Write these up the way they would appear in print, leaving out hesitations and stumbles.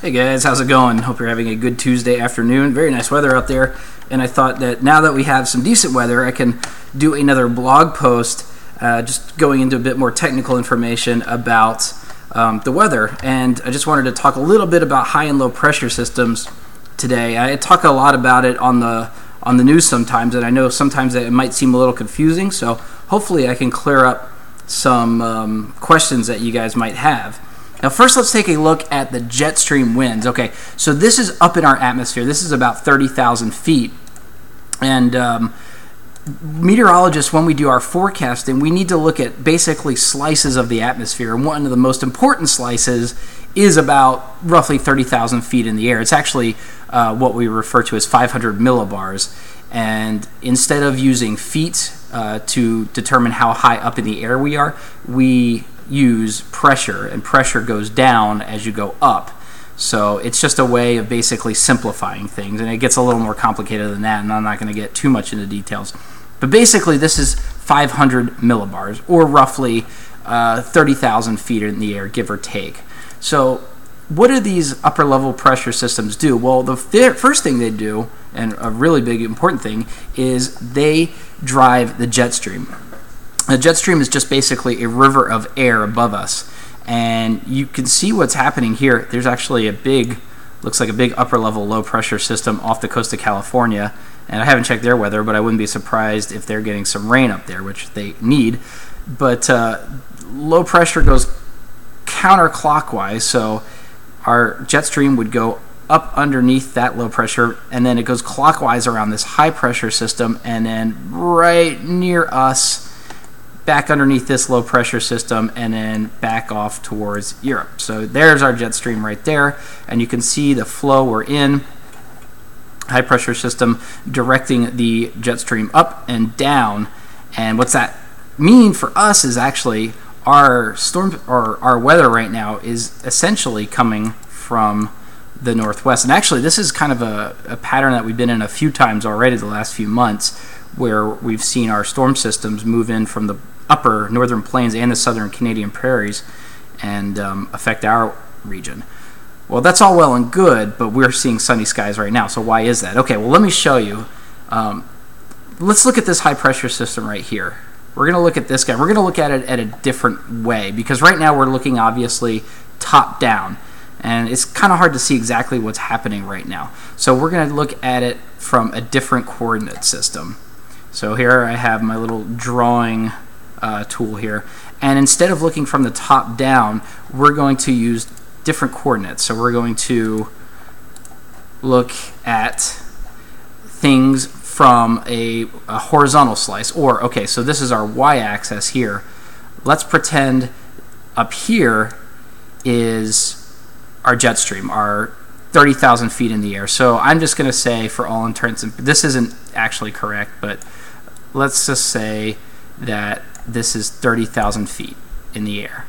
Hey guys, how's it going? Hope you're having a good Tuesday afternoon. Very nice weather out there, and I thought that now that we have some decent weather, I can do another blog post just going into a bit more technical information about the weather. And I just wanted to talk a little bit about high and low pressure systems today. I talk a lot about it on the news sometimes, and I know sometimes that it might seem a little confusing, so hopefully I can clear up some questions that you guys might have. Now first let's take a look at the jet stream winds. Okay, so this is up in our atmosphere. This is about 30,000 feet. And meteorologists, when we do our forecasting, we need to look at basically slices of the atmosphere. And one of the most important slices is about roughly 30,000 feet in the air. It's actually what we refer to as 500 millibars. And instead of using feet to determine how high up in the air we are, we use pressure, and pressure goes down as you go up. So it's just a way of basically simplifying things, and it gets a little more complicated than that, and I'm not going to get too much into details. But basically this is 500 millibars, or roughly 30,000 feet in the air, give or take. So what do these upper level pressure systems do? Well, the first thing they do, and a really big important thing, is they drive the jet stream. The jet stream is just basically a river of air above us, and you can see what's happening here. There's actually looks like a big upper level low pressure system off the coast of California, and I haven't checked their weather, but I wouldn't be surprised if they're getting some rain up there, which they need. But low pressure goes counterclockwise, so our jet stream would go up underneath that low pressure, and then it goes clockwise around this high pressure system, and then right near us back underneath this low pressure system, and then back off towards Europe. So there's our jet stream right there, and you can see the flow we're in. High pressure system directing the jet stream up and down. And what's that mean for us is actually our storm, or our weather right now, is essentially coming from the northwest. And actually this is kind of a pattern that we've been in a few times already the last few months, where we've seen our storm systems move in from the upper northern plains and the southern Canadian prairies and affect our region. Well, that's all well and good, but we're seeing sunny skies right now. So why is that? Okay, well, let me show you. Let's look at this high pressure system right here. We're going to look at this guy. We're going to look at it at a different way, because right now we're looking obviously top down, and it's kind of hard to see exactly what's happening right now. So we're going to look at it from a different coordinate system. So here I have my little drawing tool here, and instead of looking from the top down, we're going to use different coordinates. So we're going to look at things from a horizontal slice, or okay, so this is our y-axis here. Let's pretend up here is our jet stream, our 30,000 feet in the air. So I'm just going to say, for all intents and this isn't actually correct, but let's just say that this is 30,000 feet in the air.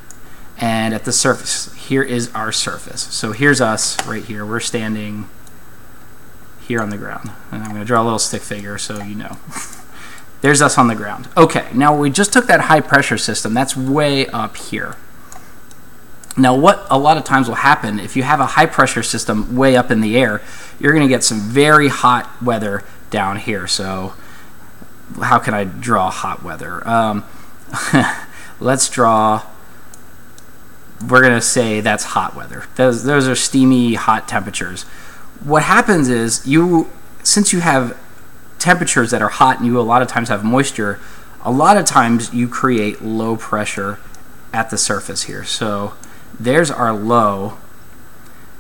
And at the surface, here is our surface. So here's us right here. We're standing here on the ground. And I'm going to draw a little stick figure so you know. There's us on the ground. Okay, now we just took that high pressure system. That's way up here. Now what a lot of times will happen, if you have a high pressure system way up in the air, you're going to get some very hot weather down here. So how can I draw hot weather? Let's draw, we're going to say that's hot weather. Those are steamy, hot temperatures. What happens is, since you have temperatures that are hot and you a lot of times have moisture, a lot of times you create low pressure at the surface here. So there's our low,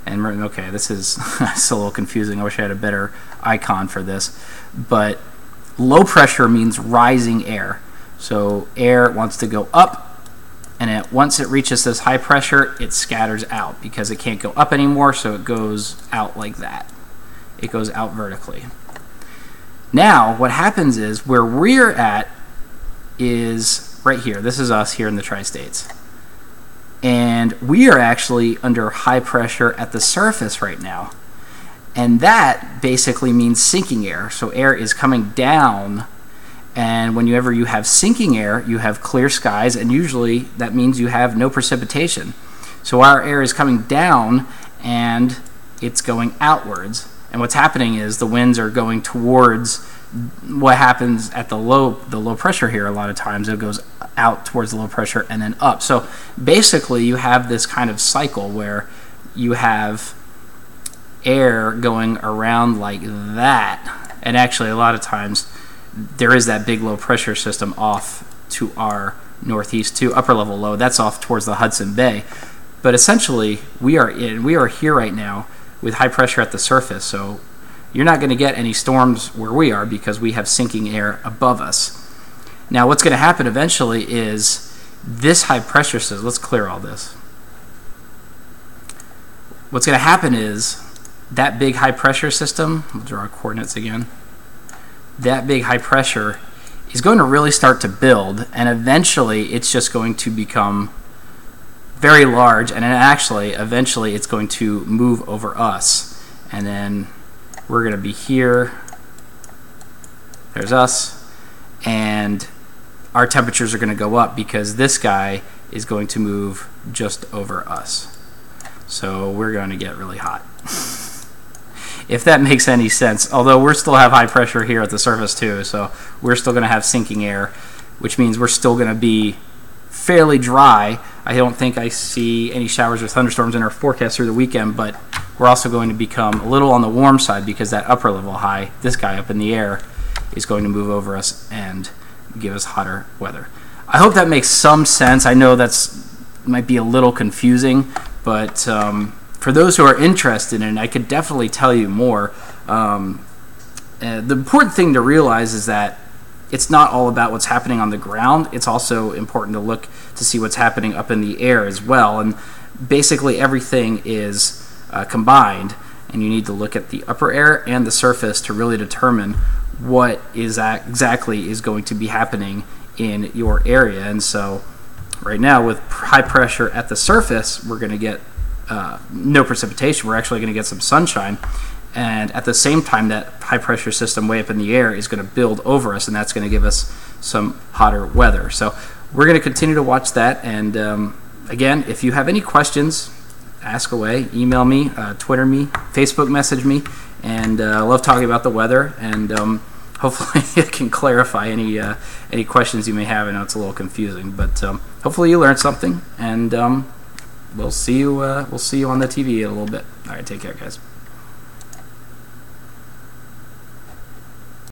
and okay, this is it's a little confusing. I wish I had a better icon for this, but low pressure means rising air. So air wants to go up, and once it reaches this high pressure, it scatters out because it can't go up anymore, so it goes out like that. It goes out vertically. Now what happens is, where we're at is right here. This is us here in the tri-states, and we are actually under high pressure at the surface right now, and that basically means sinking air. So air is coming down, and whenever you have sinking air, you have clear skies, and usually that means you have no precipitation. So our air is coming down, and it's going outwards. And what's happening is the winds are going towards what happens at the low pressure here. A lot of times it goes out towards the low pressure and then up. So basically you have this kind of cycle where you have air going around like that, and actually a lot of times there is that big low pressure system off to our northeast too, upper level low. That's off towards the Hudson Bay. But essentially we are here right now with high pressure at the surface. So you're not going to get any storms where we are because we have sinking air above us. Now what's going to happen eventually is this high pressure system, let's clear all this. What's going to happen is that big high pressure system, we'll draw our coordinates again, that big high pressure is going to really start to build, and eventually it's just going to become very large, and then actually eventually it's going to move over us, and then we're going to be here, there's us, and our temperatures are going to go up because this guy is going to move just over us. So we're going to get really hot. If that makes any sense, although we're still have high pressure here at the surface too, so we're still going to have sinking air, which means we're still going to be fairly dry. I don't think I see any showers or thunderstorms in our forecast through the weekend, but we're also going to become a little on the warm side because that upper level high, this guy up in the air, is going to move over us and give us hotter weather. I hope that makes some sense. I know that's might be a little confusing, but for those who are interested in it, I could definitely tell you more. The important thing to realize is that it's not all about what's happening on the ground. It's also important to look to see what's happening up in the air as well. And basically everything is combined, and you need to look at the upper air and the surface to really determine what is exactly is going to be happening in your area. And so right now with high pressure at the surface, we're going to get no precipitation. We're actually going to get some sunshine, and at the same time that high pressure system way up in the air is going to build over us, and that's going to give us some hotter weather. So we're going to continue to watch that, and again, if you have any questions, ask away. Email me, Twitter me, Facebook message me, and I love talking about the weather, and hopefully it can clarify any questions you may have. I know it's a little confusing, but hopefully you learned something, and we'll see you on the TV in a little bit. All right, take care, guys.